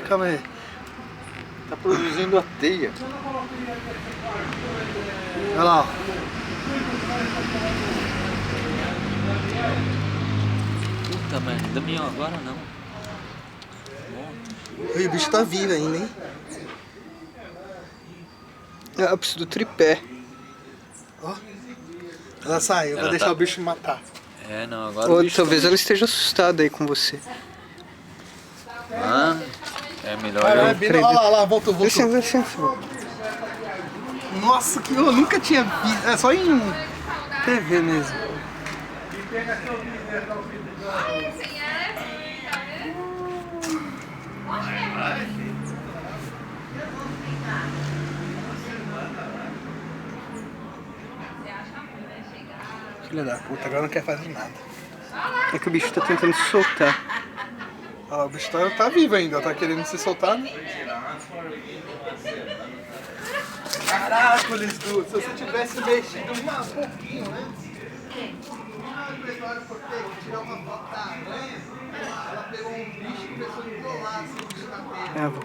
Calma aí. Tá produzindo a teia. Olha lá, ó. Puta merda, ainda bem agora não. Ih, o bicho tá vivo ainda, hein? Ah, eu preciso do tripé. Ó. Ela saiu, Ela vou deixar tá- o bicho me matar. É, não, agora Ou o bicho talvez tá... ela esteja assustada aí com você. Ah, é melhor Olha eu... lá, olha lá, voltou. Licença. Nossa, que eu nunca tinha visto. É só em TV mesmo. Filha da puta, agora não quer fazer nada. É que o bicho tá tentando se soltar. Olha lá, o bicho tá vivo ainda, tá querendo se soltar, né? Caracoles, Du, se você tivesse mexido um pouquinho, né? Tirar uma foto da aranha, ela pegou um bicho e começou a enrolar assim, o bicho na perna.